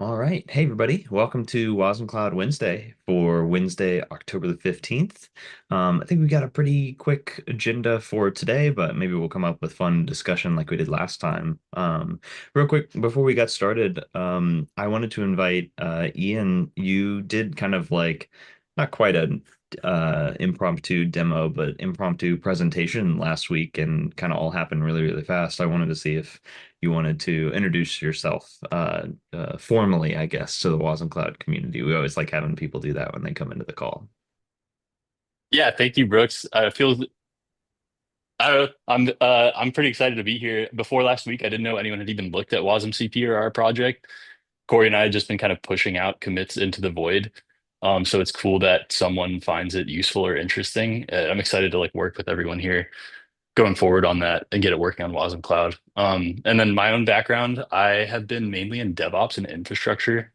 All right. Hey, everybody. Welcome to wasmCloud Wednesday for Wednesday, October the 15th. I think we got a pretty quick agenda for today, but maybe we'll come up with fun discussion like we did last time. Real quick, before we got started, I wanted to invite Ian. You did kind of like not quite an impromptu demo, but impromptu presentation last week and kind of all happened really, really fast. I wanted to see if you wanted to introduce yourself formally, I guess, to the wasmCloud community. We always like having people do that when they come into the call. Yeah, thank you, Brooks. I'm pretty excited to be here. Before last week, I didn't know anyone had even looked at wasmCp or our project. Corey and I had just been kind of pushing out commits into the void. So it's cool that someone finds it useful or interesting. I'm excited to like work with everyone here going forward on that and get it working on wasmCloud. And then my own background, I have been mainly in DevOps and infrastructure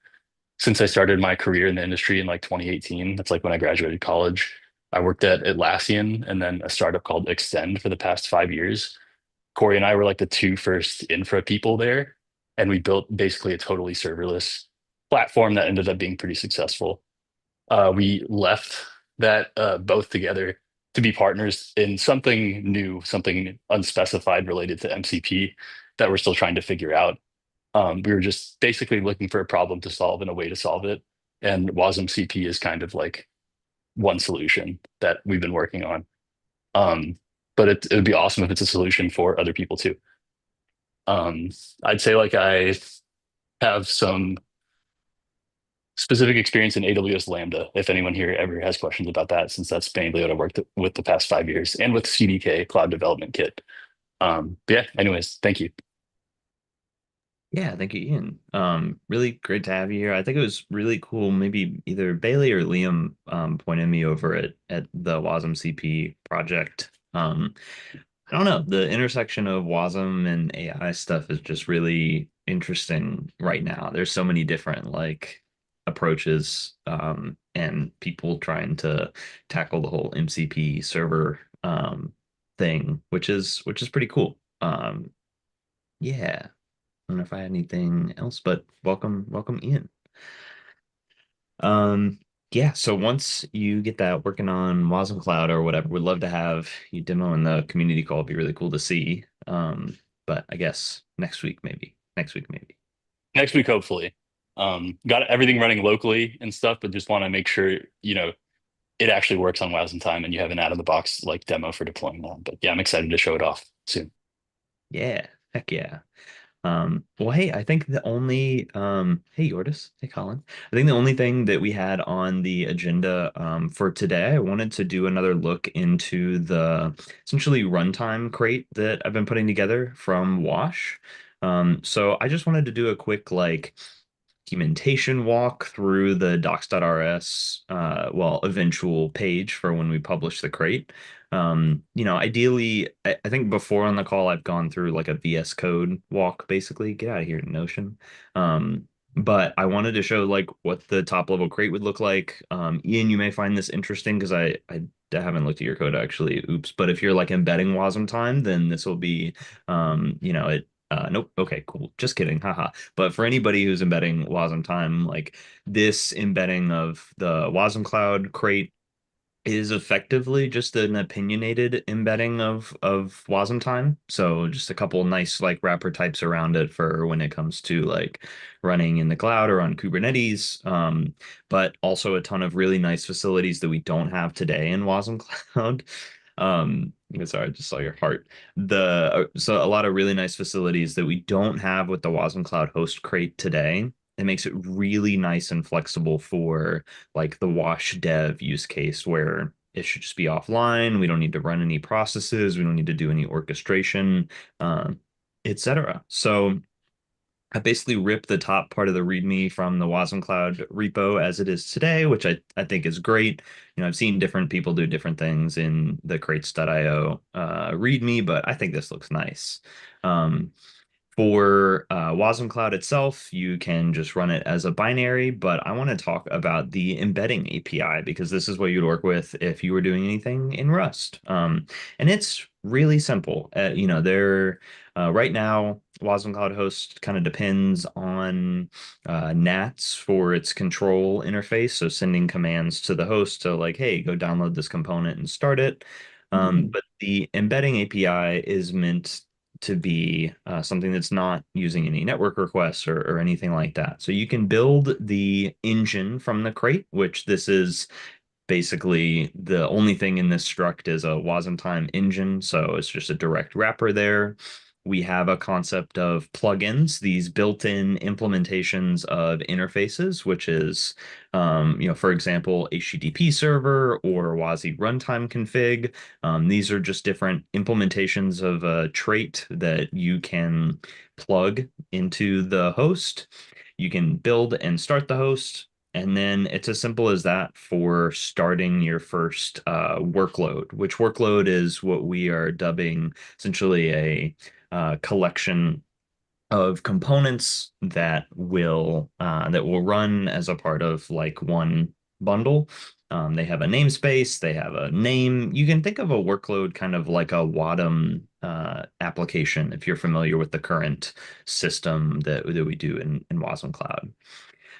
since I started my career in the industry in like 2018. That's like when I graduated college. I worked at Atlassian and then a startup called Extend for the past 5 years. Corey and I were like the two first infra people there, and we built basically a totally serverless platform that ended up being pretty successful. We left that both together to be partners in something new, something unspecified related to MCP that we're still trying to figure out. We were just basically looking for a problem to solve and a way to solve it. And wasmCP is kind of like one solution that we've been working on. Um, but it would be awesome if it's a solution for other people too. Um, I'd say like I have some specific experience in AWS Lambda, if anyone here ever has questions about that, since that's mainly what I worked with the past 5 years, and with CDK, Cloud Development Kit. But yeah, anyways, thank you. Yeah, thank you, Ian. Really great to have you here. I think it was really cool. Maybe either Bailey or Liam pointed me over at the wasmCP project. I don't know. The intersection of WASM and AI stuff is just really interesting right now. There's so many different like approaches and people trying to tackle the whole MCP server thing, which is pretty cool. Yeah. I don't know if I had anything else, but welcome Ian. Um, yeah, so once you get that working on wasmCloud or whatever, we'd love to have you demo in the community call. It'd be really cool to see. But I guess next week maybe. Next week maybe. Next week, hopefully. Got everything running locally and stuff, but just want to make sure, it actually works on Wasmtime and you have an out of the box like demo for deploying that. But yeah, I'm excited to show it off soon. Yeah, heck yeah. Well, hey, I think the only hey Yordis, hey Colin. I think the only thing that we had on the agenda for today, I wanted to do another look into the essentially runtime crate that I've been putting together from Wash. So I just wanted to do a quick like documentation walk through the docs.rs eventual page for when we publish the crate. Ideally, I think before on the call I've gone through like a VS Code walk, basically. Get out of here, Notion. But I wanted to show like what the top level crate would look like. Ian, you may find this interesting because I haven't looked at your code actually. Oops. But if you're like embedding wasmtime, then this will be it nope. Okay, cool. Just kidding. Haha. But for anybody who's embedding wasmtime, like this embedding of the wasmCloud crate is effectively just an opinionated embedding of wasmtime. So just a couple nice like wrapper types around it for when it comes to like running in the cloud or on Kubernetes. But also a ton of really nice facilities that we don't have today in wasmCloud. Sorry, I just saw your heart. So a lot of really nice facilities that we don't have with the wasmCloud host crate today. It makes it really nice and flexible for like the wash dev use case where it should just be offline. We don't need to run any processes. We don't need to do any orchestration, etc. So I basically ripped the top part of the README from the wasmCloud repo as it is today, which I think is great. I've seen different people do different things in the crates.io README, but I think this looks nice. Um, for wasmCloud itself, you can just run it as a binary, but I want to talk about the embedding API because this is what you'd work with if you were doing anything in Rust. And it's really simple. Right now, wasmCloud host kind of depends on NATs for its control interface. So sending commands to the host to like, hey, go download this component and start it. But the embedding API is meant to be something that's not using any network requests or anything like that. So you can build the engine from the crate, which this is basically the only thing in this struct is a wasmTime engine, so it's just a direct wrapper there. We have a concept of plugins, these built-in implementations of interfaces, which is, for example, HTTP server or WASI runtime config. These are just different implementations of a trait that you can plug into the host. You can build and start the host, and then it's as simple as that for starting your first workload, which workload is what we are dubbing essentially a collection of components that will run as a part of like one bundle. They have a namespace, they have a name. You can think of a workload kind of like a WADM application if you're familiar with the current system that we do in wasmCloud.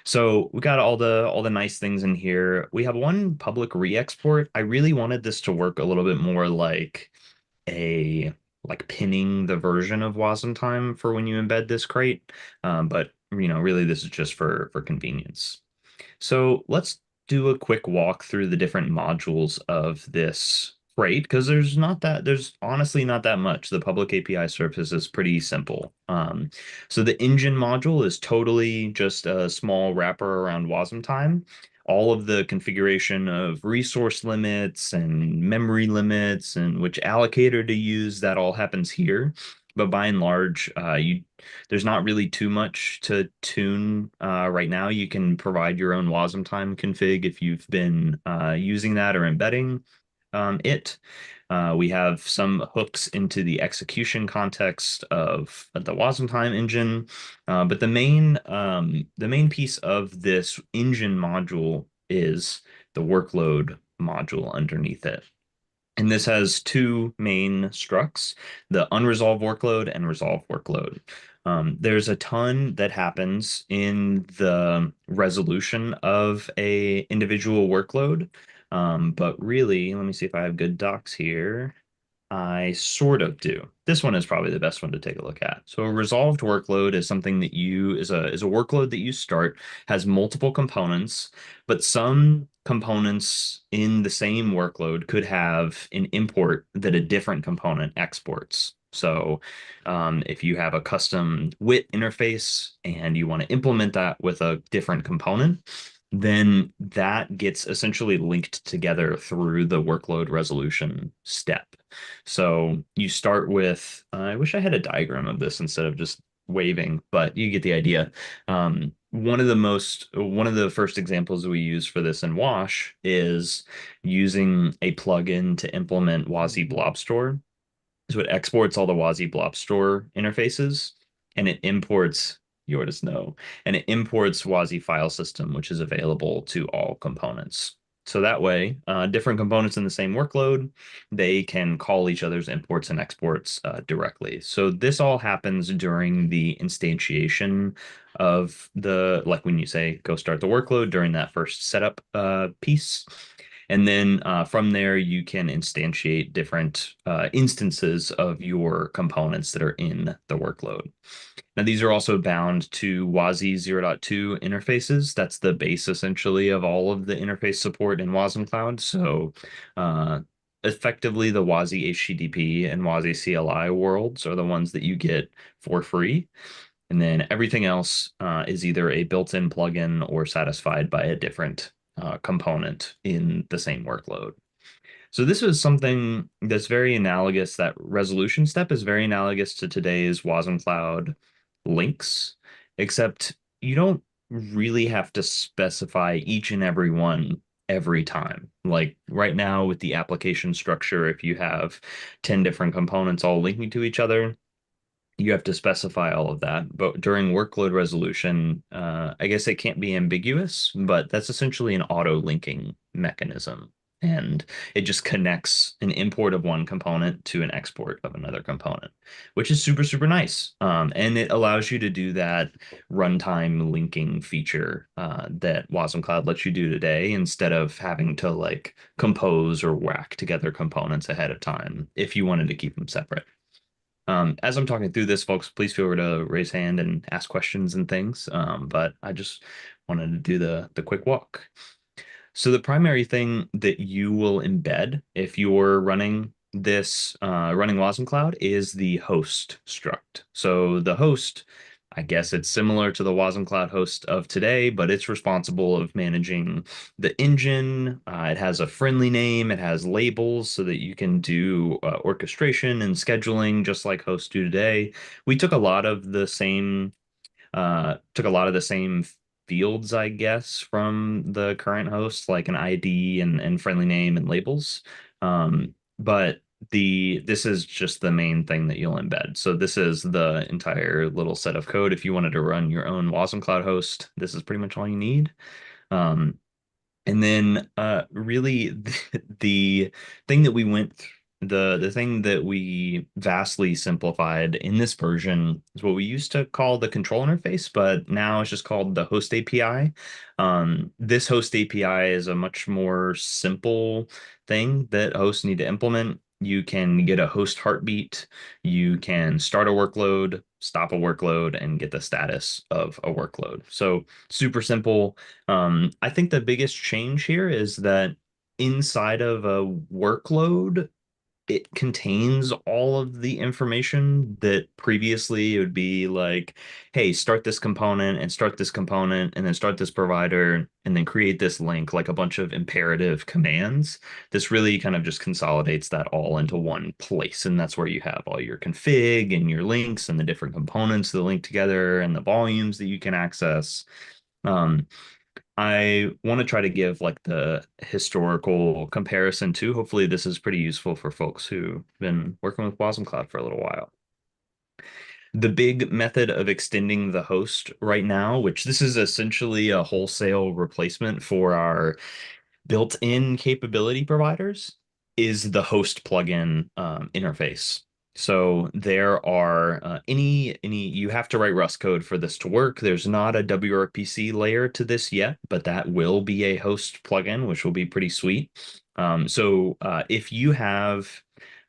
So we got all the nice things in here. We have one public re-export. I really wanted this to work a little bit more a like pinning the version of wasmTime for when you embed this crate. But really this is just for convenience. So let's do a quick walk through the different modules of this crate because there's honestly not that much. The public API surface is pretty simple. So the engine module is totally just a small wrapper around wasmTime. All of the configuration of resource limits and memory limits and which allocator to use, that all happens here. But by and large, there's not really too much to tune right now. You can provide your own wasmTime config if you've been using that or embedding it. We have some hooks into the execution context of the wasmTime engine, but the main piece of this engine module is the workload module underneath it. And this has two main structs, the unresolved workload and resolved workload. There's a ton that happens in the resolution of a individual workload. But really, let me see if I have good docs here. I sort of do. This one is probably the best one to take a look at. So a resolved workload is something that is a workload that you start, has multiple components, but some components in the same workload could have an import that a different component exports. So if you have a custom WIT interface and you want to implement that with a different component, then that gets essentially linked together through the workload resolution step. So you start with, I wish I had a diagram of this instead of just waving, but you get the idea. One of the first examples we use for this in Wash is using a plugin to implement WASI Blob Store. So it exports all the WASI Blob Store interfaces and it imports Yortis No, and it imports WASI file system, which is available to all components. So that way, different components in the same workload, they can call each other's imports and exports directly. So this all happens during the instantiation of like when you say go start the workload during that first setup piece. And then from there, you can instantiate different instances of your components that are in the workload. Now, these are also bound to WASI 0.2 interfaces. That's the base essentially of all of the interface support in wasmCloud. So uh, effectively, the WASI HTTP and WASI CLI worlds are the ones that you get for free. And then everything else is either a built-in plugin or satisfied by a different component in the same workload. So this is something that's very analogous. That resolution step is very analogous to today's wasmCloud links, except you don't really have to specify each and every one every time. Like right now with the application structure, if you have 10 different components all linking to each other, you have to specify all of that. But during workload resolution, I guess it can't be ambiguous, but that's essentially an auto linking mechanism. And it just connects an import of one component to an export of another component, which is super, super nice. And it allows you to do that runtime linking feature that wasmCloud lets you do today instead of having to like compose or whack together components ahead of time if you wanted to keep them separate. As I'm talking through this, folks, please feel free to raise hand and ask questions and things. But I just wanted to do the quick walk. So the primary thing that you will embed if you're running this running wasmCloud is the host struct. So the host, I guess it's similar to the wasmCloud host of today, but it's responsible of managing the engine. It has a friendly name. It has labels so that you can do orchestration and scheduling just like hosts do today. We took a lot of the same fields, I guess, from the current host, like an ID and friendly name and labels. But this is just the main thing that you'll embed. So this is the entire little set of code. If you wanted to run your own wasmCloud host, this is pretty much all you need. Um, and then really the thing that we went th the thing that we vastly simplified in this version is what we used to call the control interface, but now it's just called the host API. This host API is a much more simple thing that hosts need to implement. You can get a host heartbeat, you can start a workload, stop a workload, and get the status of a workload. So super simple. I think the biggest change here is that inside of a workload, it contains all of the information that previously it would be like, hey, start this component and start this component and then start this provider and then create this link, like a bunch of imperative commands. This really kind of just consolidates that all into one place. And that's where you have all your config and your links and the different components that link together and the volumes that you can access. Um, I want to try to give like the historical comparison too. Hopefully, this is pretty useful for folks who've been working with wasmCloud for a little while. The big method of extending the host right now, which this is essentially a wholesale replacement for our built-in capability providers, is the host plugin interface. So there are any you have to write Rust code for this to work. There's not a WRPC layer to this yet, but that will be a host plugin, which will be pretty sweet. So if you have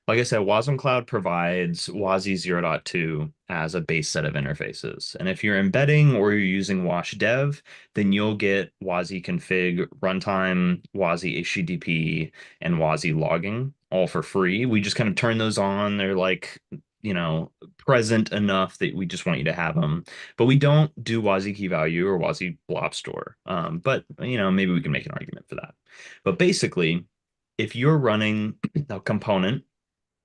like I said, wasmCloud provides WASI 0.2 as a base set of interfaces. And if you're embedding or you're using washdev, then you'll get WASI config, runtime, WASI HTTP, and WASI logging all for free. We just kind of turn those on. They're like, present enough that we just want you to have them. But we don't do WASI key value or WASI blob store. But, maybe we can make an argument for that. But basically, if you're running a component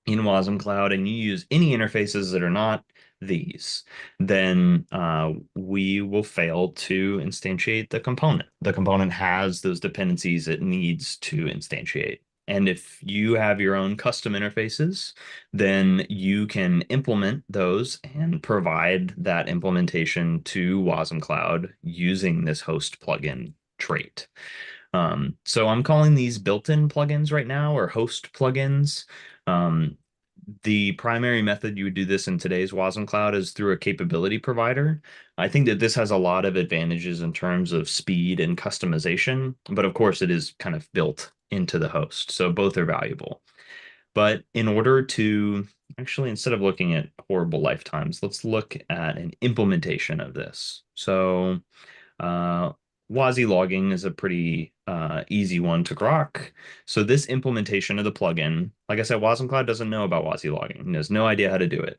in wasmCloud and you use any interfaces that are not these, then we will fail to instantiate the component. The component has those dependencies it needs to instantiate. And if you have your own custom interfaces, then you can implement those and provide that implementation to wasmCloud using this host plugin trait. So I'm calling these built-in plugins right now or host plugins. Um, the primary method you would do this in today's wasmCloud is through a capability provider. I think that this has a lot of advantages in terms of speed and customization, but of course it is kind of built into the host. So both are valuable. But in order to actually, instead of looking at horrible lifetimes, let's look at an implementation of this. So uh, WASI logging is a pretty easy one to grok. So this implementation of the plugin, like I said, wasmCloud doesn't know about WASI logging. It has no idea how to do it.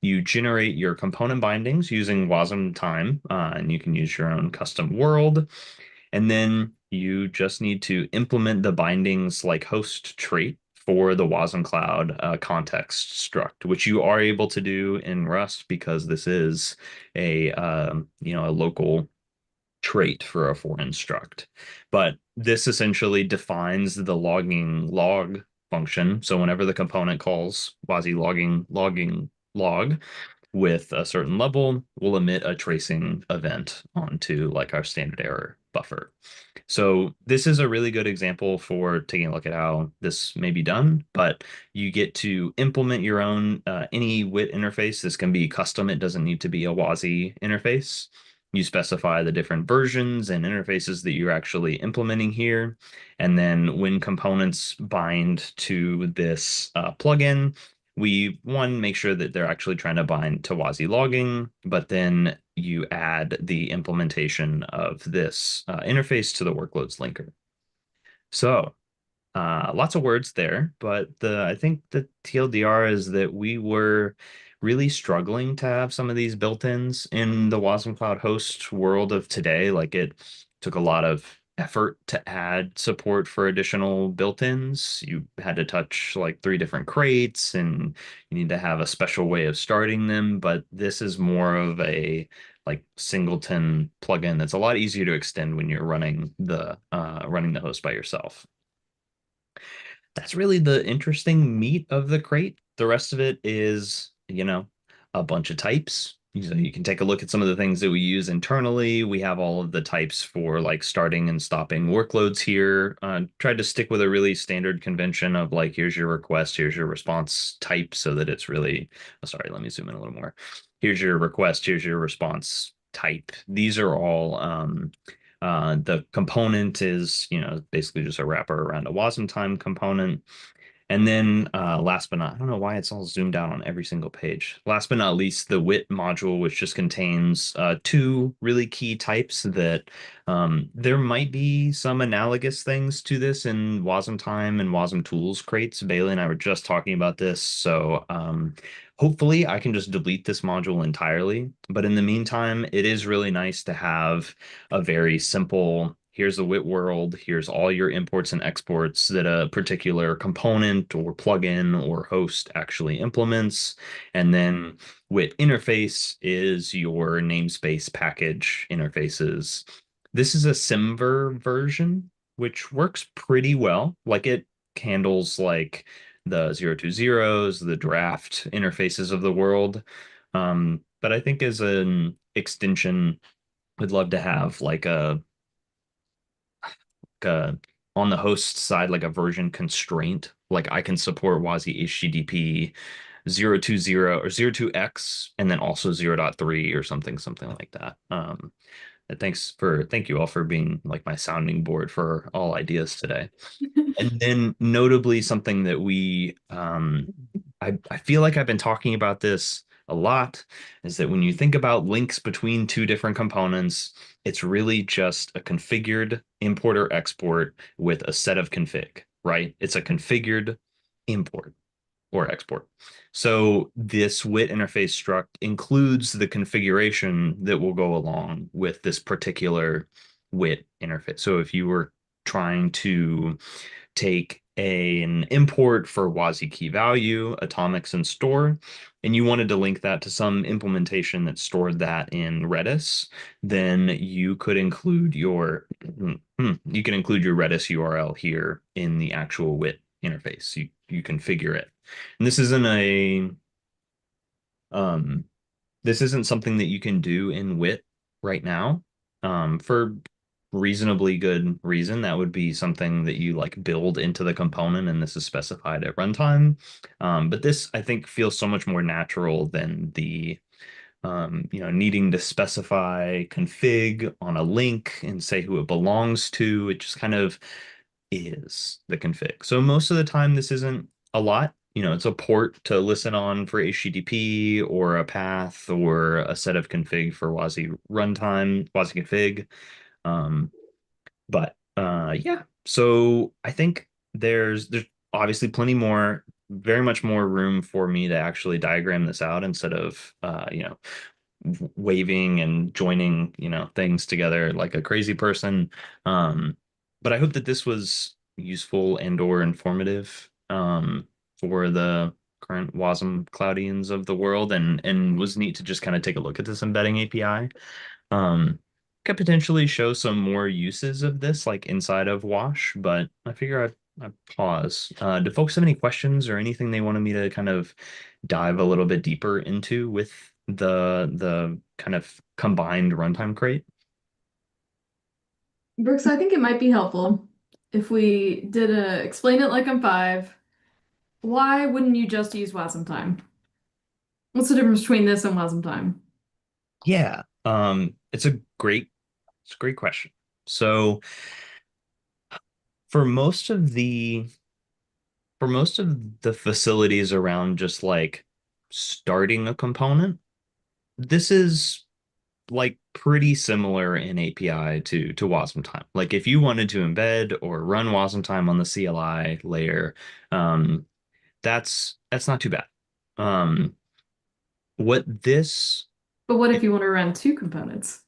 You generate your component bindings using wasmtime, and you can use your own custom world. And then you just need to implement the bindings like host trait for the wasmCloud context struct, which you are able to do in Rust because this is a local trait for a foreign struct. But this essentially defines the logging log function. So whenever the component calls WASI logging log with a certain level, we'll emit a tracing event onto like our standard error buffer. So this is a really good example for taking a look at how this may be done, but you get to implement your own any WIT interface. This can be custom. It doesn't need to be a WASI interface. You specify the different versions and interfaces that you're actually implementing here. And then when components bind to this plugin, we one make sure that they're actually trying to bind to WASI logging, but then you add the implementation of this interface to the workloads linker. So lots of words there, but I think the TLDR is that we were really struggling to have some of these built-ins in the wasmCloud host world of today. Like it took a lot of effort to add support for additional built-ins. You had to touch like three different crates and you need to have a special way of starting them. But this is more of a like singleton plugin that's a lot easier to extend when you're running the host by yourself. That's really the interesting meat of the crate. The rest of it is, a bunch of types. So you can take a look at some of the things that we use internally. We have all of the types for like starting and stopping workloads here. Tried to stick with a really standard convention of like, here's your request, here's your response type so that it's really, oh, sorry, let me zoom in a little more. Here's your request, here's your response type. These are all the component is, basically just a wrapper around a wasmTime component. And then last but not, I don't know why it's all zoomed out on every single page. Last but not least, the WIT module, which just contains two really key types that there might be some analogous things to this in wasmTime and wasm-tools crates. Bailey and I were just talking about this. So hopefully I can just delete this module entirely. But in the meantime, it is really nice to have a very simple here's the WIT world, here's all your imports and exports that a particular component or plugin or host actually implements. And then WIT interface is your namespace package interfaces. This is a Simver version, which works pretty well. Like it handles like the 020s, the draft interfaces of the world. But I think as an extension, would love to have uh, on the host side, like a version constraint. Like I can support WASI HTTP 020 or 02x and then also 0.3 or something like that. Thank you all for being like my sounding board for all ideas today. And then notably something that I feel like I've been talking about this a lot is that when you think about links between two different components, it's really just a configured import or export with a set of config, right? It's a configured import or export. So this WIT interface struct includes the configuration that will go along with this particular WIT interface. So if you were trying to take an import for WASI key value, atomics, and store, and you wanted to link that to some implementation that stored that in Redis, then you could include your Redis URL here in the actual WIT interface. You configure it. And um this isn't something that you can do in WIT right now. For reasonably good reason. That would be something that you like build into the component, and this is specified at runtime. But this, I think, feels so much more natural than the needing to specify config on a link and say who it belongs to. It just kind of is the config. So most of the time, this isn't a lot. It's a port to listen on for HTTP or a path or a set of config for WASI runtime, WASI config. Um, but yeah, so I think there's obviously plenty more, very much more room for me to actually diagram this out instead of waving and joining, things together like a crazy person. But I hope that this was useful and or informative for the current WASM Cloudians of the world and was neat to just kind of take a look at this embedding API. Um, could potentially show some more uses of this, like inside of Wash, but I figure I'd pause. Do folks have any questions or anything they wanted me to kind of dive a little bit deeper into with the kind of combined runtime crate? Brooks, I think it might be helpful if we did a explain it like I'm five. Why wouldn't you just use wasmTime? What's the difference between this and wasmTime? Yeah, it's a great question. So for most of the for most of the facilities around just like starting a component, this is like pretty similar in API to wasmTime. Like if you wanted to embed or run wasmTime on the CLI layer, um, that's not too bad. Um, what this But what if you want to run two components?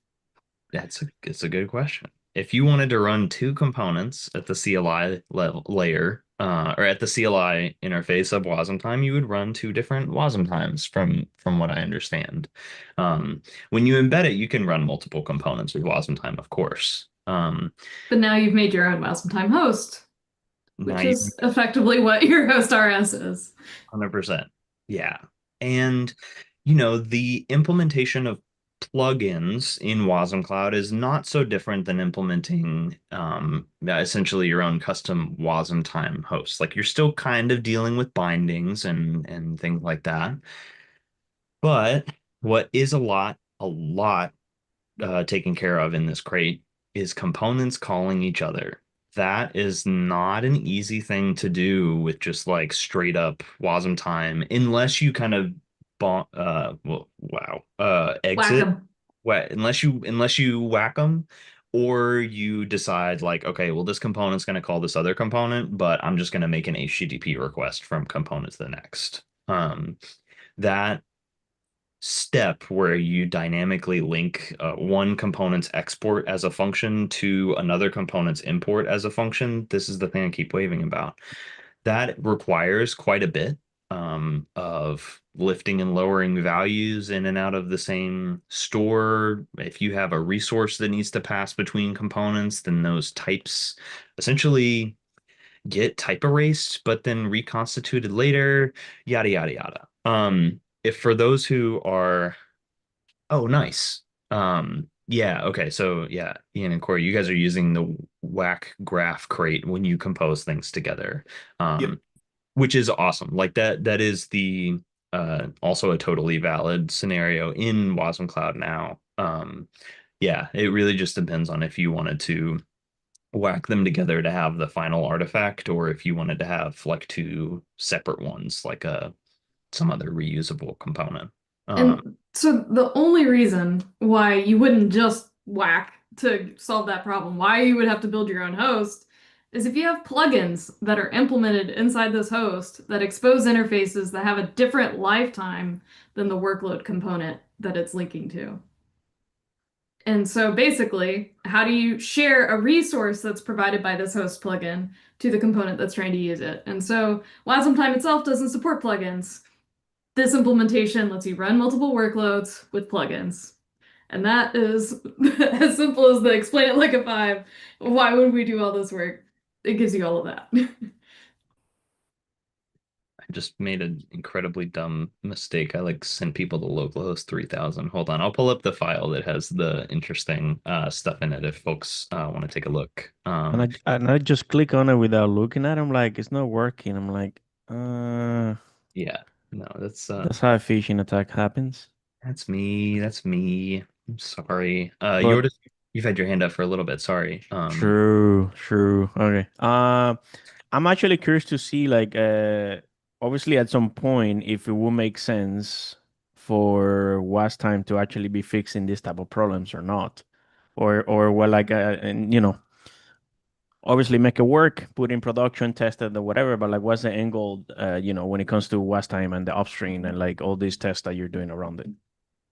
It's a good question. If you wanted to run two components at the CLI level layer, or at the CLI interface of wasmTime, you would run two different wasmTimes from what I understand. When you embed it, you can run multiple components with wasmTime, of course. But now you've made your own wasmTime host, Now which you is effectively what your host RS is. 100%. Yeah. And, the implementation of plugins in wasmCloud is not so different than implementing essentially your own custom wasmTime host. Like you're still kind of dealing with bindings and things like that. But what is a lot taken care of in this crate is components calling each other. That is not an easy thing to do with just like straight up wasm time, unless you kind of well, wow, Whack exit, 'em. unless you whack them, or you decide like, okay, well, this component's going to call this other component, but I'm just going to make an HTTP request from component to the next. That step where you dynamically link one component's export as a function to another component's import as a function. This is the thing I keep waving about. That requires quite a bit of lifting and lowering values in and out of the same store. If you have a resource that needs to pass between components, then those types essentially get type erased, but then reconstituted later, yada, yada, yada. If for those who are Oh, nice. Yeah, okay. So yeah, Ian and Corey, you guys are using the whack graph crate when you compose things together. Yep. Um, which is awesome. Like that is the also a totally valid scenario in Wasm Cloud now. Yeah, it really just depends on if you wanted to whack them together to have the final artifact or if you wanted to have like two separate ones, like some other reusable component. Um, And so the only reason why you wouldn't just whack to solve that problem, why you would have to build your own host, is if you have plugins that are implemented inside this host that expose interfaces that have a different lifetime than the workload component that it's linking to. And so basically, how do you share a resource that's provided by this host plugin to the component that's trying to use it? And so WASMtime itself doesn't support plugins. This implementation lets you run multiple workloads with plugins. And that is as simple as the explain it like a five. Why would we do all this work? It gives you all of that. I just made an incredibly dumb mistake. I like sent people to localhost 3000. Hold on, I'll pull up the file that has the interesting stuff in it if folks want to take a look. And I just click on it without looking at it. I'm like, it's not working. I'm like, Yeah, no, that's how a phishing attack happens. that's me. That's me. I'm sorry. But You've had your hand up for a little bit. Sorry. true, true. Okay. I'm actually curious to see, like, obviously at some point, if it will make sense for WASTime to actually be fixing this type of problems or not, or well, like, and obviously make it work, put in production, test it or whatever. But like, what's the end goal? When it comes to WASTime and the upstream and like all these tests that you're doing around it.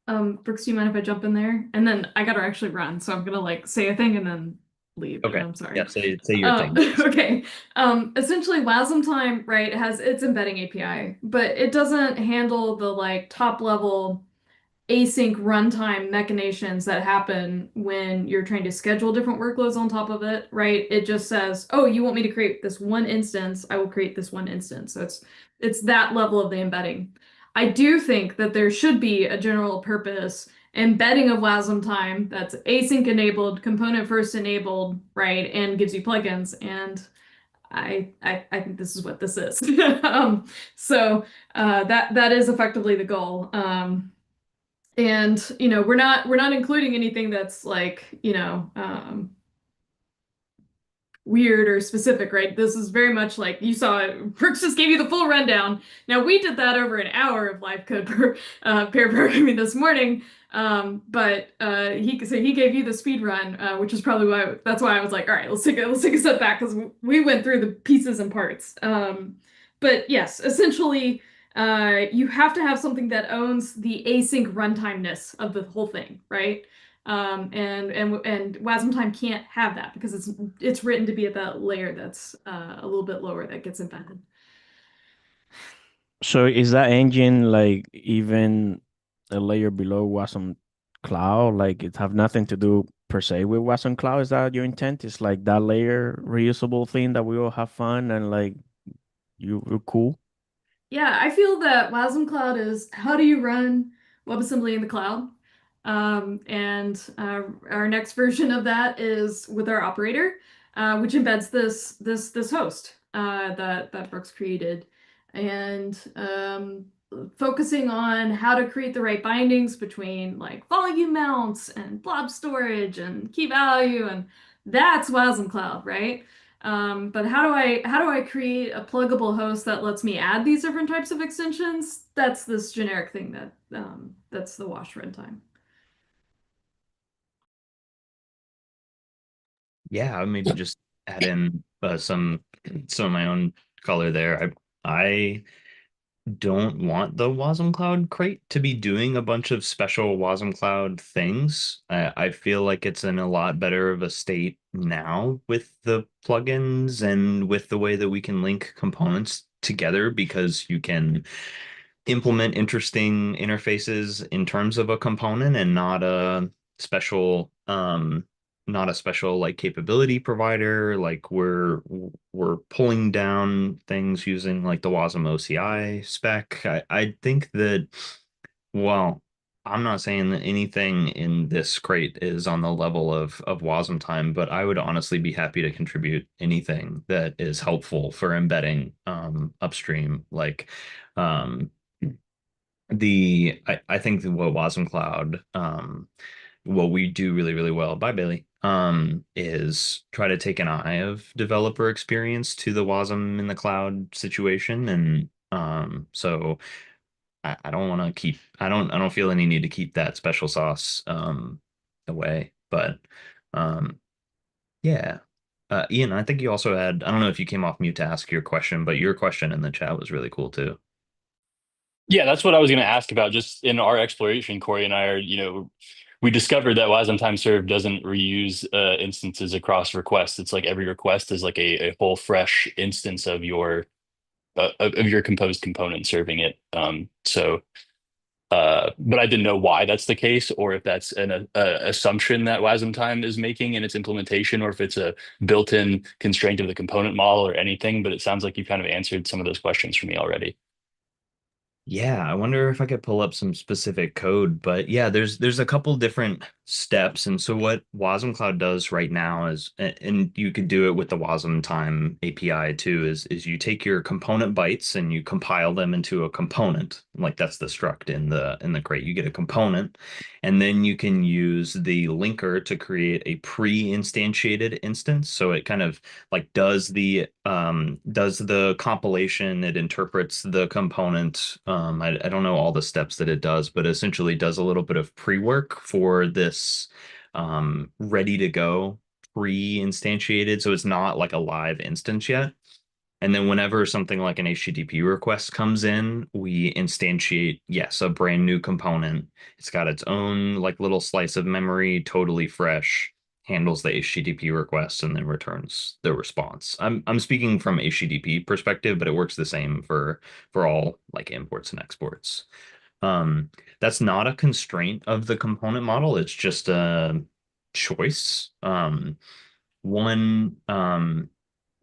Brooks, do you mind if I jump in there? And then I gotta actually run, so I'm gonna like say a thing and then leave, and Okay. I'm Yeah, sorry. say your thing. Okay. Essentially, WASMtime, right, has its embedding API, but it doesn't handle the like top level async runtime machinations that happen when you're trying to schedule different workloads on top of it, right? It just says, "Oh, you want me to create this one instance, I will create this one instance." So it's that level of the embedding. I do think that there should be a general purpose embedding of wasmTime that's async enabled, component first enabled, right, and gives you plugins. And I think this is what this is. So that is effectively the goal. And we're not including anything that's like weird or specific, right? This is very much like you saw it. Brooks just gave you the full rundown. Now we did that over an hour of live code pair programming this morning. But he gave you the speed run, which is probably that's why I was like, all right, let's take a step back because we went through the pieces and parts. But yes, essentially, you have to have something that owns the async runtimeness of the whole thing, right? And wasmTime can't have that because it's written to be at that layer that's a little bit lower that gets embedded. So is that engine like even a layer below wasmCloud? Like it have nothing to do per se with wasmCloud? Is that your intent? It's like that layer reusable thing that we all have fun and like you're cool? Yeah, I feel that wasmCloud is how do you run WebAssembly in the cloud? And our next version of that is with our operator, which embeds this host that Brooks created, and focusing on how to create the right bindings between like volume mounts and blob storage and key value, and that's WasmCloud, right? But how do I create a pluggable host that lets me add these different types of extensions? That's this generic thing that's the wash runtime. Yeah, I would maybe just add in some of my own color there. I don't want the wasmCloud crate to be doing a bunch of special wasmCloud things. I feel like it's in a lot better of a state now with the plugins and with the way that we can link components together because you can implement interesting interfaces in terms of a component and special not a special like capability provider. Like we're pulling down things using like the wasm OCI spec. I think that, well, I'm not saying that anything in this crate is on the level of wasmTime, but I would honestly be happy to contribute anything that is helpful for embedding upstream. Like um I think that what wasmCloud what we do really, really well, bye Bailey, is try to take an eye of developer experience to the Wasm in the cloud situation. And so I don't want to keep I don't feel any need to keep that special sauce away. But um yeah. Ian, I think you also had, I don't know if you came off mute to ask your question, but your question in the chat was really cool too. Yeah, that's what I was going to ask about. Just in our exploration, Corey and I are, we discovered that wasmtime serve doesn't reuse instances across requests. It's like every request is like a whole fresh instance of your composed component serving it. But I didn't know why that's the case, or if that's an assumption that wasmtime is making in its implementation, or if it's a built-in constraint of the component model or anything. But it sounds like you kind of answered some of those questions for me already. Yeah, I wonder if I could pull up some specific code, but yeah, there's a couple different steps. And so what wasmCloud does right now is, and you could do it with the wasmTime API too, is you take your component bytes and you compile them into a component. Like that's the struct in the crate. You get a component, and then you can use the linker to create a pre-instantiated instance. So it kind of like does the compilation, it interprets the component. I don't know all the steps that it does, but essentially does a little bit of pre-work for this ready to go pre-instantiated, so it's not like a live instance yet. And then whenever something like an HTTP request comes in, we instantiate, yes, a brand new component. It's got its own like little slice of memory, totally fresh, handles the HTTP request, and then returns the response. I'm speaking from HTTP perspective, but it works the same for all like imports and exports. Um, that's not a constraint of the component model. It's just a choice. One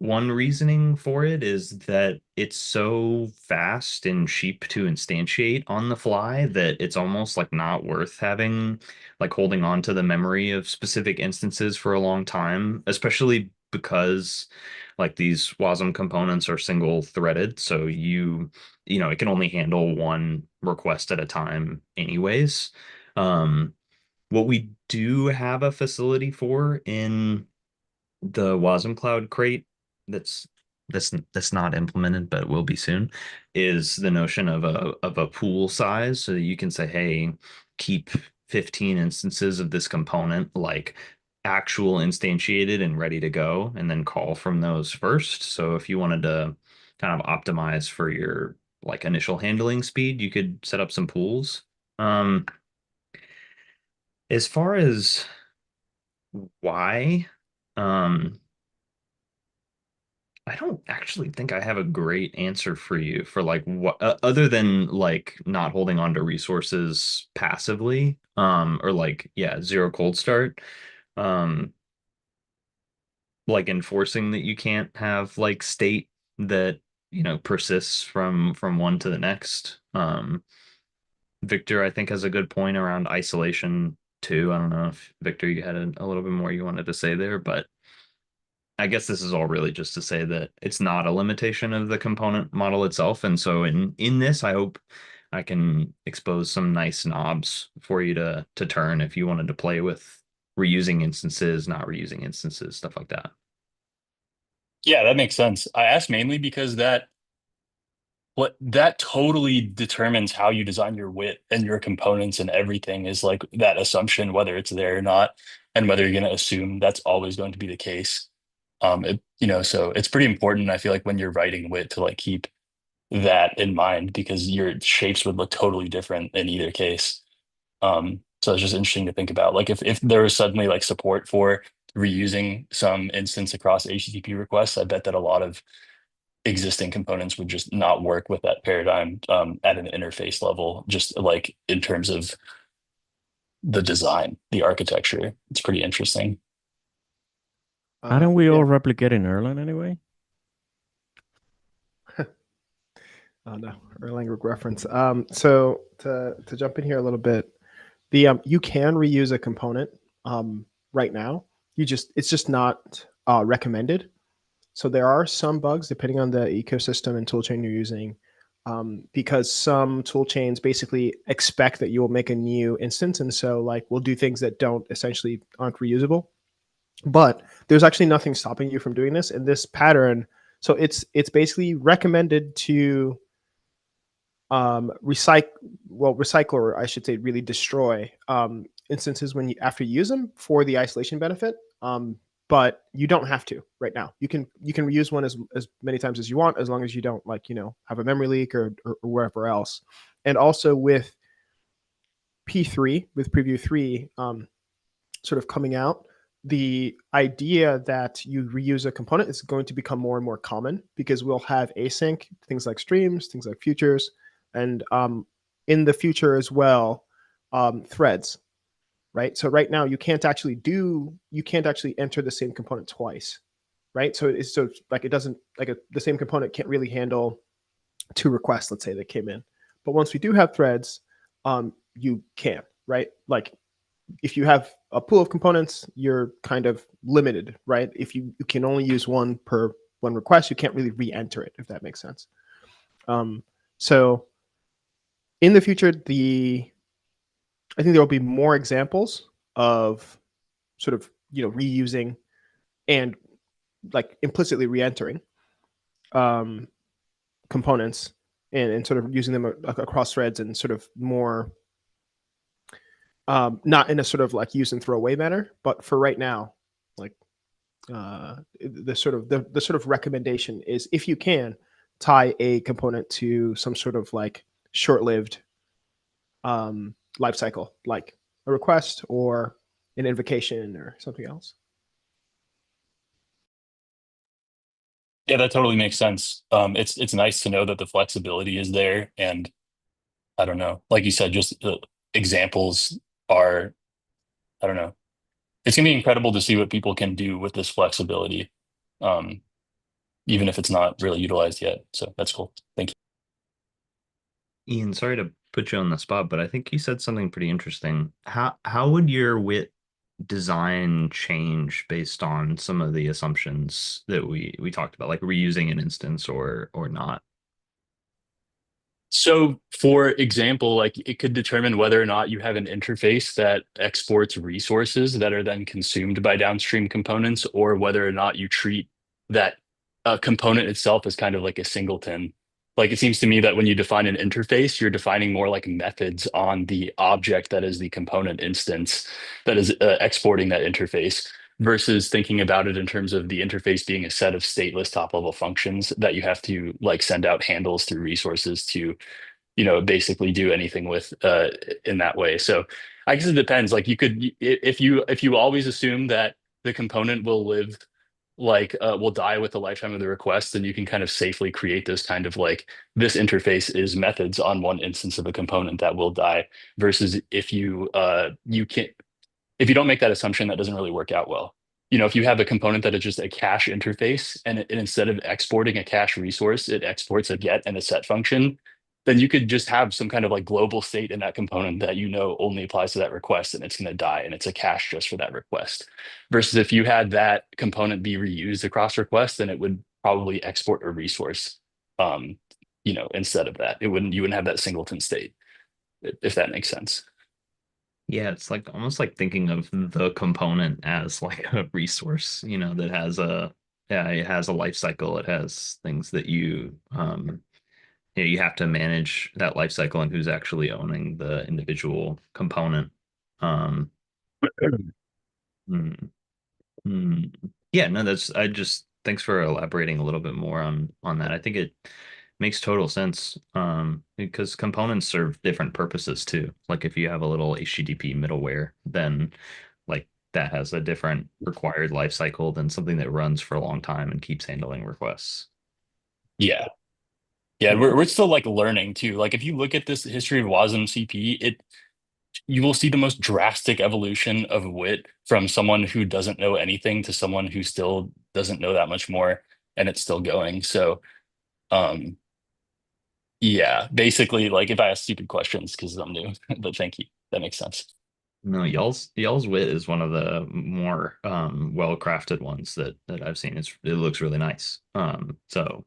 one reasoning for it is that it's so fast and cheap to instantiate on the fly that it's almost like not worth having like holding on to the memory of specific instances for a long time, especially because like these WASM components are single threaded, so it can only handle one request at a time anyways. Um, what we do have a facility for in the wasmCloud crate that's that's not implemented but will be soon is the notion of a pool size so that you can say, hey, keep 15 instances of this component like actual instantiated and ready to go, and then call from those first. So if you wanted to kind of optimize for your like initial handling speed, you could set up some pools. As far as why, um I don't actually think I have a great answer for you for like what other than like not holding on to resources passively, or like, yeah, zero cold start, um like enforcing that you can't have like state that persists from one to the next. Victor, I think, has a good point around isolation too. I don't know if Victor, you had a little bit more you wanted to say there, but I guess this is all really just to say that it's not a limitation of the component model itself. And so in this, I hope I can expose some nice knobs for you to turn if you wanted to play with reusing instances, not reusing instances, stuff like that. Yeah, that makes sense. I asked mainly because that totally determines how you design your WIT and your components and everything is like that assumption, whether it's there or not, and whether you're going to assume that's always going to be the case. So it's pretty important. I feel like when you're writing WIT to like keep that in mind because your shapes would look totally different in either case. So it's just interesting to think about. Like if there was suddenly like support for reusing some instance across HTTP requests, I bet that a lot of existing components would just not work with that paradigm at an interface level, just like in terms of the design, the architecture. It's pretty interesting. Aren't we Yeah. all replicate in Erlang anyway? Oh no, Erlang reference. So to jump in here a little bit, you can reuse a component right now. It's just not recommended. So there are some bugs depending on the ecosystem and toolchain you're using, because some toolchains basically expect that you will make a new instance, and so like we'll do things that don't essentially aren't reusable. But there's actually nothing stopping you from doing this. And this pattern, so it's basically recommended to recycle, or I should say really destroy instances when you after you use them for the isolation benefit. But you don't have to right now. You can reuse one as many times as you want, as long as you don't like have a memory leak or wherever else. And also with P3, with preview 3 sort of coming out, the idea that you reuse a component is going to become more and more common because we'll have async things like streams, things like futures, and in the future as well, threads, right? So right now you can't actually enter the same component twice, right? So it's like it doesn't the same component can't really handle two requests, let's say, that came in. But once we do have threads, you can, right? Like if you have a pool of components, you're kind of limited, right? If you can only use one per one request, you can't really re-enter it, if that makes sense. So in the future, I think there will be more examples of sort of reusing and like implicitly re-entering components and sort of using them across threads and sort of more not in a sort of like use and throw away manner, but for right now, like the sort of recommendation is, if you can, tie a component to some sort of like short-lived life cycle, like a request or an invocation or something else. Yeah, that totally makes sense. It's nice to know that the flexibility is there, and I don't know, like you said, just the examples are, I don't know, it's gonna be incredible to see what people can do with this flexibility. Um, even if it's not really utilized yet. So that's cool. Thank you. Ian, sorry to put you on the spot, but I think you said something pretty interesting. How would your WIT design change based on some of the assumptions that we talked about, like reusing an instance or not? So, for example, like it could determine whether or not you have an interface that exports resources that are then consumed by downstream components, or whether or not you treat that component itself as kind of like a singleton. Like it seems to me that when you define an interface, you're defining more like methods on the object that is the component instance that is exporting that interface versus thinking about it in terms of the interface being a set of stateless top level functions that you have to like send out handles through resources to basically do anything with in that way. So I guess it depends. Like you could, if you always assume that the component will live like will die with the lifetime of the request, then you can kind of safely create this kind of like this interface is methods on one instance of a component that will die. Versus if you don't make that assumption, that doesn't really work out well. If you have a component that is just a cache interface and instead of exporting a cache resource, it exports a get and a set function, then you could just have some kind of like global state in that component that only applies to that request and it's going to die and it's a cache just for that request. Versus if you had that component be reused across requests, then it would probably export a resource, instead of that. You wouldn't have that singleton state, if that makes sense. Yeah, it's like almost like thinking of the component as like a resource, that has it has a life cycle. It has things that you have to manage that life cycle and who's actually owning the individual component. Um, mm, mm. Yeah, no, I just thanks for elaborating a little bit more on that. I think it makes total sense. Because components serve different purposes too. Like if you have a little HTTP middleware, then like that has a different required life cycle than something that runs for a long time and keeps handling requests. Yeah. Yeah, we're still like learning too. Like if you look at this history of wasmCp, you will see the most drastic evolution of wit from someone who doesn't know anything to someone who still doesn't know that much more, and it's still going. So, um, yeah, basically, like if I ask stupid questions because I'm new, but thank you. That makes sense. No, y'all's wit is one of the more well-crafted ones that I've seen. It looks really nice. So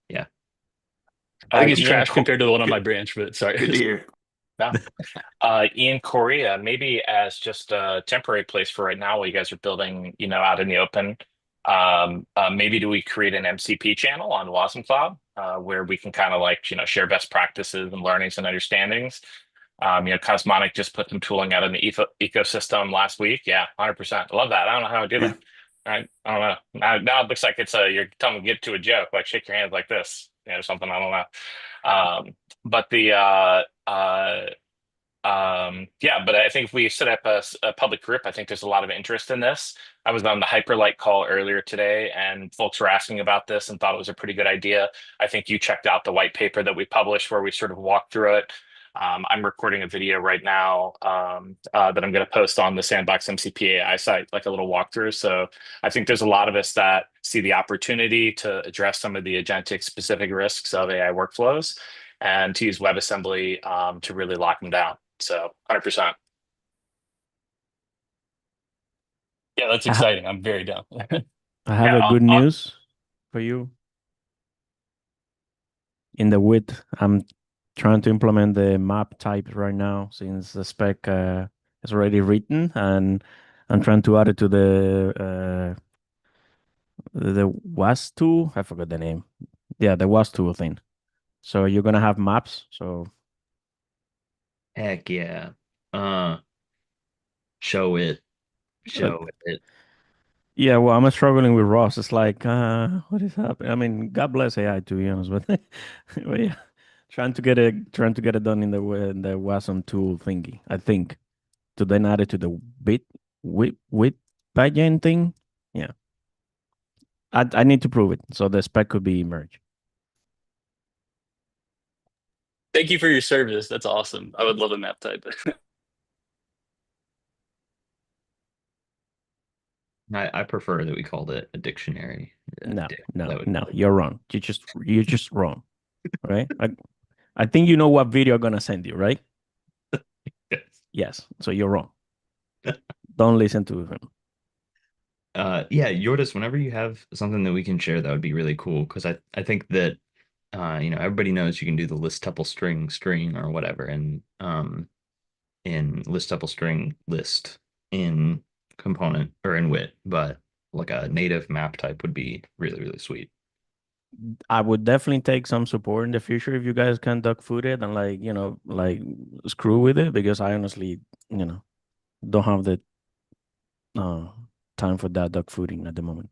yeah. I think it's Ian, trash compared to the one on my branch, but good to sorry. hear. No. Ian, Korea, maybe as just a temporary place for right now while you guys are building, out in the open. Maybe do we create an MCP channel on wasmCloud where we can kind of like, share best practices and learnings and understandings. Cosmonic just put some tooling out in the ecosystem last week. Yeah, 100%. I love that. I don't know how to do Yeah. that. I don't know. Now it looks like it's you're telling me to get to a joke, like shake your hands like this, something. I don't know. But yeah, but I think if we set up a public group, I think there's a lot of interest in this. I was on the Hyperlight call earlier today, and folks were asking about this and thought it was a pretty good idea. I think you checked out the white paper that we published where we sort of walked through it. I'm recording a video right now that I'm going to post on the Sandbox MCP AI site, like a little walkthrough. So I think there's a lot of us that see the opportunity to address some of the agentic specific risks of AI workflows and to use WebAssembly to really lock them down. So 100%. Yeah, that's I, ha- exciting. I'm very down. I have Yeah, a good news for you. In the width, I'm trying to implement the map type right now since the spec is already written, and I'm trying to add it to the was tool. I forgot the name. Yeah, the was tool thing. So you're gonna have maps. So Heck yeah. Uh, show it, uh, show it. yeah, well, I'm struggling with Ross. It's like, what is happening? I mean, God bless AI to be honest, but but yeah, trying to get it done in the wasm tool thingy. I think to then add it to the with pageant thing. Yeah, I need to prove it. So the spec could be merged. Thank you for your service. That's awesome. I would love a map type. I prefer that we called it a dictionary. No, Dick. That no, would no, you're wrong. You're just wrong. Right? I think you know what video I'm gonna send you, right? yes. Yes. So you're wrong. Don't listen to him. Yeah, Yordis, whenever you have something that we can share, that would be really cool because I think that everybody knows you can do the list tuple string or whatever and in list tuple string list in component or in wit, but like a native map type would be really, really sweet. I would definitely take some support in the future if you guys can duck food it and like screw with it because I honestly, don't have the uh time for that duck fooding at the moment.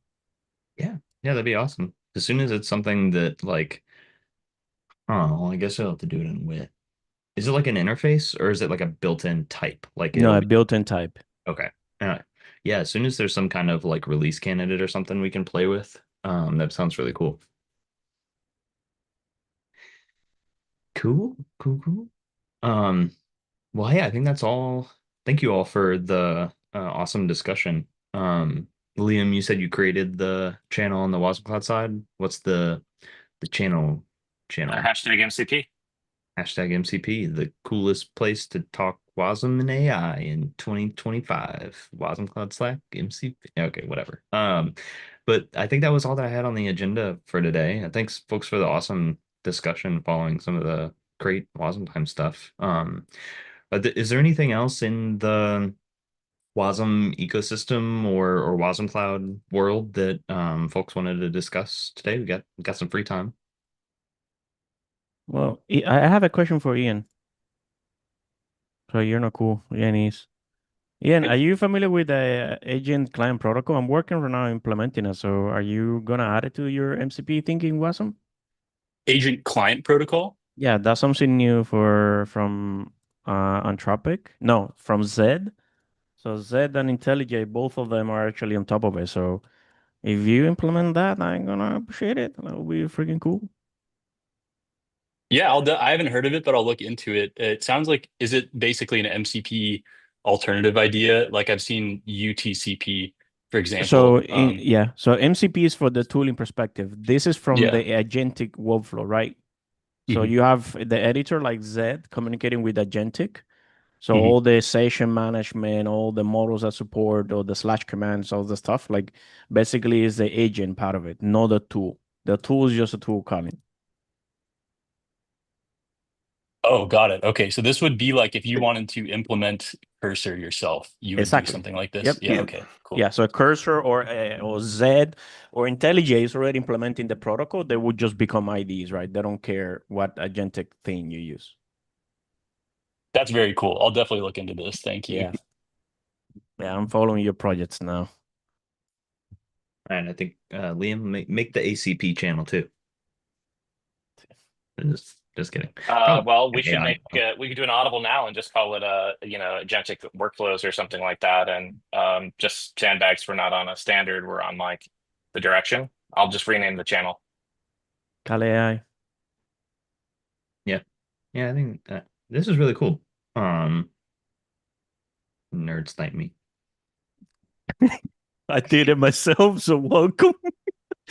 Yeah. Yeah, that'd be awesome. As soon as it's something that like, oh, well, I guess I'll have to do it in wit. Is it like an interface or is it like a built-in type? Like No, it'll a be built-in type. okay. Uh, yeah, as soon as there's some kind of like release candidate or something we can play with, that sounds really cool. Cool, cool, cool. Um, well, hey, I think that's all. Thank you all for the awesome discussion. Liam, you said you created the channel on the wasmCloud side. What's the channel? Hashtag MCP. Hashtag MCP, the coolest place to talk WASM and AI in 2025. WASM Cloud Slack, MCP. Okay, whatever. But I think that was all that I had on the agenda for today. Thanks, folks, for the awesome discussion following some of the great WASM time stuff. But is there anything else in the WASM ecosystem or WASM Cloud world that folks wanted to discuss today? We got some free time. Well, I have a question for Ian. So you're not cool. Ian is. Ian, are you familiar with the agent client protocol? I'm working right now implementing it. So are you gonna add it to your MCP thinking, Wasm? Agent client protocol. Yeah, that's something new from Anthropic. No, from Zed. So Zed and IntelliJ, both of them are actually on top of it. So if you implement that, I'm gonna appreciate it. That'll be freaking cool. Yeah, I haven't heard of it, but I'll look into it. It sounds like, is it basically an MCP alternative idea? Like I've seen UTCP, for So example. yeah, so MCP is for the tooling perspective. This is from the Yeah. agentic workflow, right? So Mhm, you have the editor like Zed communicating with agentic. So mhm. all the session management, all the models that support, all the slash commands, all the stuff, like basically is the agent part of it, not the tool. The tool is just a tool calling. Oh, got it. Okay, so this would be like if you wanted to implement Cursor yourself, you would do Exactly. something like this. Yep. Yeah, okay, Yeah. cool. So a cursor or Zed or IntelliJ is already implementing the protocol. They would just become IDs, right? They don't care what agentic thing you use. That's very cool. I'll definitely look into this. Thank you. Yeah. Yeah. I'm following your projects now. And I think Liam make the ACP channel too. Just kidding. Probably Well, we should AI. make we could do an audible now and just call it agentic workflows or something like that, and just sandbags. We're not on a standard. We're on like the direction. I'll just rename the channel. Kale AI. Yeah. Yeah, I think this is really cool. Nerds thank me. I did it myself, so welcome.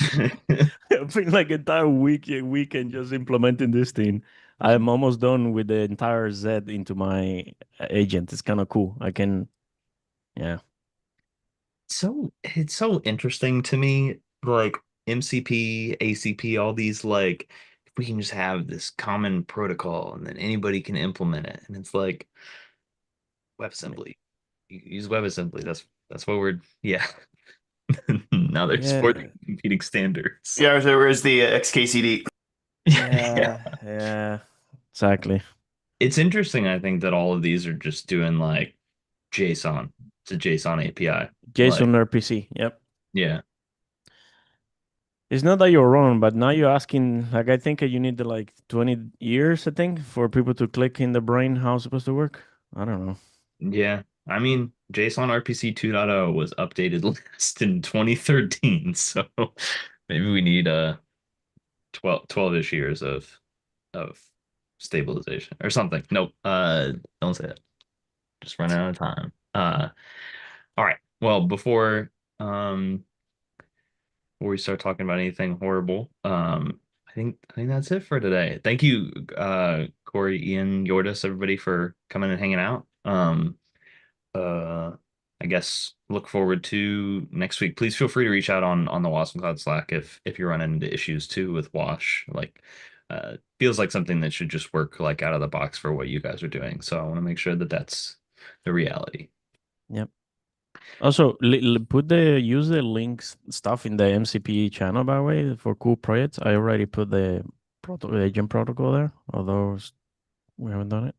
I've been like entire weekend just implementing this thing. I'm almost done with the entire Z into my agent. It's kind of cool. I can, yeah. So it's so interesting to me, like MCP, ACP, all these like if we can just have this common protocol and then anybody can implement it. And it's like WebAssembly. Use WebAssembly. That's what we're yeah. Now they're Yeah, supporting competing standards. Yeah, where's the XKCD? Yeah. yeah, exactly. It's interesting, I think, that all of these are just doing like JSON. It's a JSON API. Like, JSON RPC. Yep. yeah. It's not that you're wrong, but now you're asking, like, I think you need like 20 years, I think, for people to click in the brain how it's supposed to work. I don't know. Yeah. I mean, JSON RPC 2.0 was updated last in 2013, so maybe we need 12-ish years of stabilization or something. Nope. Don't say that. Just running out of time. All right. Well, before Before we start talking about anything horrible, I think that's it for today. Thank you, Corey, Ian, Yordis, everybody for coming and hanging out. Uh, I guess look forward to next week. Please feel free to reach out on the wasmCloud Slack if you're running into issues too with Wash. Like, feels like something that should just work like out of the box for what you guys are doing. So I want to make sure that that's the reality. Yep. Also, put the use the links stuff in the MCP channel, by the way, for cool projects. I already put the agent protocol there, although we haven't done it.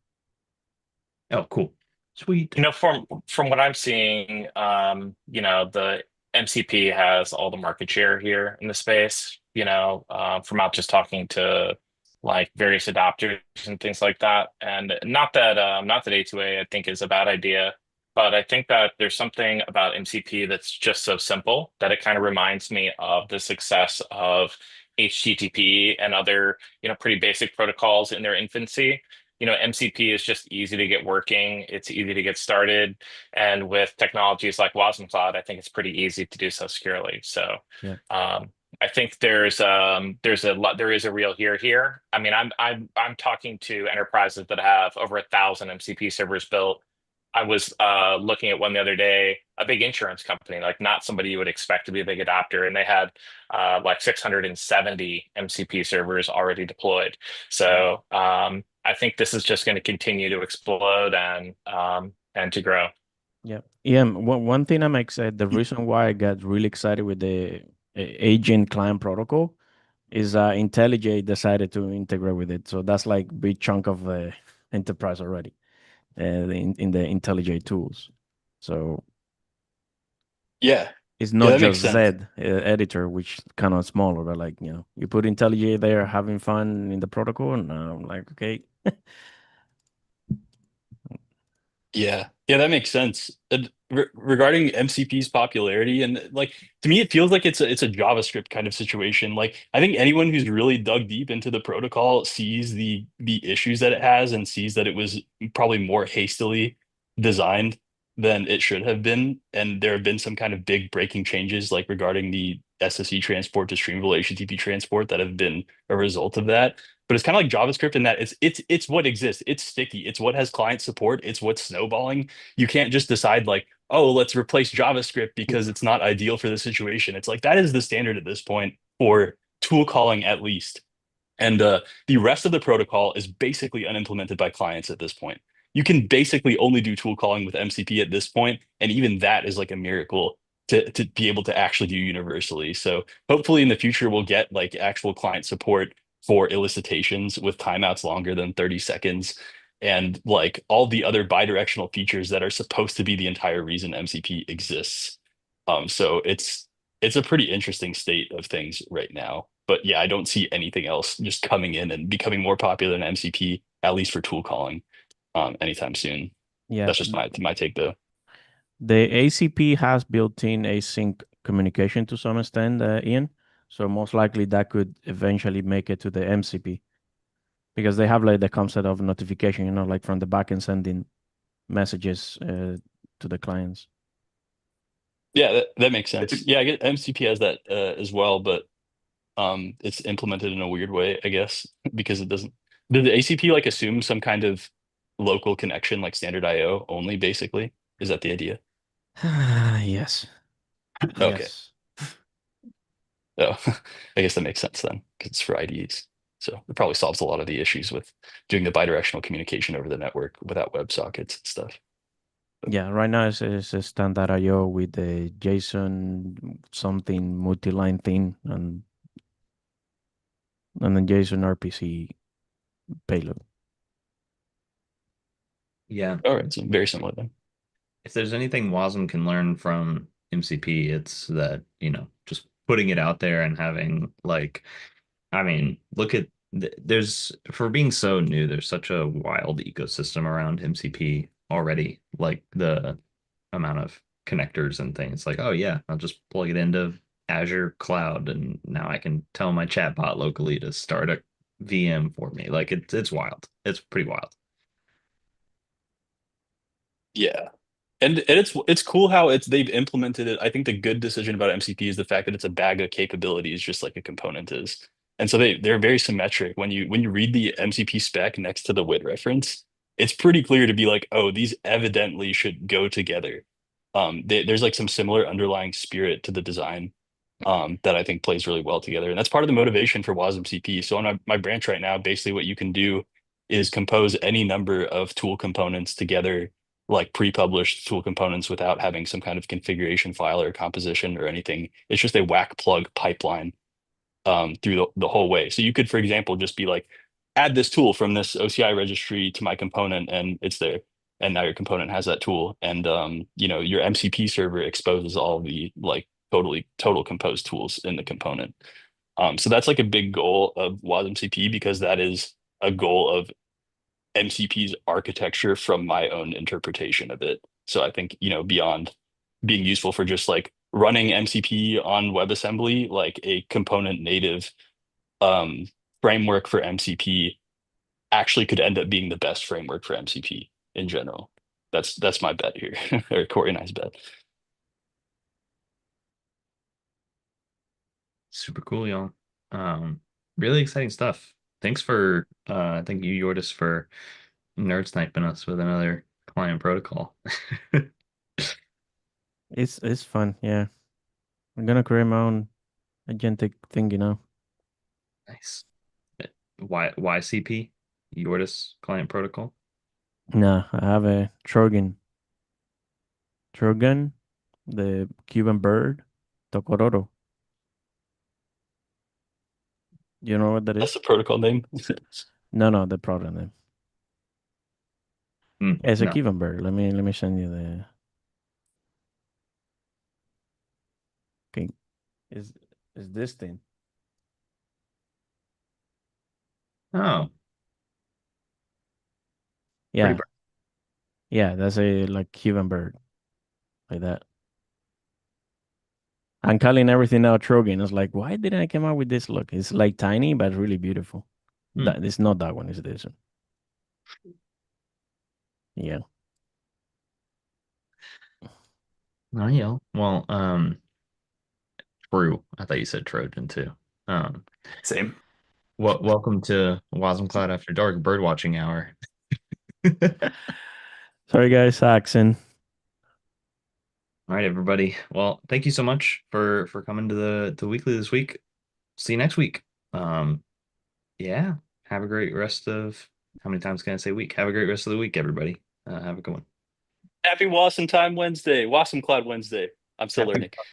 Oh, cool. Sweet. From what I'm seeing, the MCP has all the market share here in the space. From out just talking to like various adopters and things like that. And not that A2A I think is a bad idea, but I think that there's something about MCP that's just so simple that it kind of reminds me of the success of HTTP and other, pretty basic protocols in their infancy. MCP is just easy to get working. It's easy to get started. And with technologies like wasmCloud, I think it's pretty easy to do so securely. So Yeah. I think there is a real here. I mean, I'm talking to enterprises that have over 1,000 MCP servers built. I was looking at one the other day, a big insurance company, like not somebody you would expect to be a big adopter, and they had like 670 MCP servers already deployed. So I think this is just going to continue to explode and to grow. Yeah. Yeah. One thing I'm excited, the reason why I got really excited with the agent client protocol is IntelliJ decided to integrate with it. So that's like big chunk of the enterprise already in the IntelliJ tools. So Yeah. it's Yeah, not that makes just sense. Z editor, which kind of smaller, but like, you put IntelliJ there having fun in the protocol, and I'm like, okay. Yeah, yeah, that makes sense. And regarding MCP's popularity, and like to me, it feels like it's a JavaScript kind of situation. Like I think anyone who's really dug deep into the protocol sees the issues that it has and sees that it was probably more hastily designed than it should have been. And there have been some kind of big breaking changes, like regarding the SSE transport to streamable HTTP transport that have been a result of that. But it's kind of like JavaScript in that it's what exists. It's sticky. It's what has client support. It's what's snowballing. You can't just decide like, oh, let's replace JavaScript because it's not ideal for the situation. It's like that is the standard at this point for tool calling at least. And the rest of the protocol is basically unimplemented by clients at this point. You can basically only do tool calling with MCP at this point, and even that is like a miracle to be able to actually do universally. So hopefully in the future we'll get like actual client support for elicitations with timeouts longer than 30 seconds and like all the other bidirectional features that are supposed to be the entire reason MCP exists. So it's a pretty interesting state of things right now. But yeah, I don't see anything else just coming in and becoming more popular than MCP, at least for tool calling, anytime soon. Yeah. That's just my take though. The ACP has built-in async communication to some extent, Ian. So most likely that could eventually make it to the MCP because they have like the concept of notification, like from the backend sending messages to the clients. Yeah, that makes sense. Yeah, I get MCP has that as well, but it's implemented in a weird way, I guess, because it doesn't. Did the ACP like assume some kind of local connection, like standard IO only, basically? Is that the idea? Yes. Okay. Yes. Oh, I guess that makes sense then, because it's for IDs. So it probably solves a lot of the issues with doing the bidirectional communication over the network without WebSockets and stuff. Yeah, right now it's a standard IO with the JSON something multi-line thing and then JSON RPC payload. Yeah. All right, so very similar then. If there's anything Wasm can learn from MCP, it's that, just putting it out there and having like, I mean, look at there's for being so new, there's such a wild ecosystem around MCP already. Like the amount of connectors and things. Like, oh yeah, I'll just plug it into Azure Cloud and now I can tell my chatbot locally to start a VM for me. Like it's wild. It's pretty wild. Yeah. And it's cool how they've implemented it. I think the good decision about MCP is the fact that it's a bag of capabilities, just like a component is. And so they're very symmetric. When you read the MCP spec next to the WIT reference, it's pretty clear to be like, oh, these evidently should go together. There's like some similar underlying spirit to the design that I think plays really well together. And that's part of the motivation for wasmCP. So on my branch right now, basically what you can do is compose any number of tool components together, like pre-published tool components without having some kind of configuration file or composition or anything. It's just a whack plug pipeline through the whole way. So you could, for example, just be like, add this tool from this OCI registry to my component, and it's there. And now your component has that tool. And your MCP server exposes all the like total composed tools in the component. So that's like a big goal of wasmCP because that is a goal of MCP's architecture from my own interpretation of it. So I think, beyond being useful for just like running MCP on WebAssembly, like a component native um, framework for MCP actually could end up being the best framework for MCP in general. That's my bet here, or Corey and I's bet. Super cool, y'all. Really exciting stuff. Thank you, Yordis, for nerd sniping us with another client protocol. It's fun. Yeah, I'm gonna create my own agentic thing. Nice. YCP, Yordis client protocol. Nah, I have a Trojan. Trojan, the Cuban bird, Tokororo. You know what that That's is? the protocol name. No, the program name. It's a No. Cuban bird. Let me send you the. Okay, is this thing? Oh, Yeah, bird. yeah, that's a like Cuban bird, like that. I'm calling everything now Trojan. It's like, why didn't I come up with this look? It's like tiny, but really beautiful. Hmm. That it's not that one, it's this one. Yeah. Oh, yeah. Well, true. I thought you said Trojan too. Um, Same. welcome to wasmCloud After Dark bird watching hour. Sorry, guys, accent. All right, everybody. Well, thank you so much for coming to the weekly this week. See you next week. Um, yeah. Have a great rest of how many times can I say week? Have a great rest of the week, everybody. Have a good one. Happy Wasm Time Wednesday, Wasm Cloud Wednesday. I'm still Happy learning.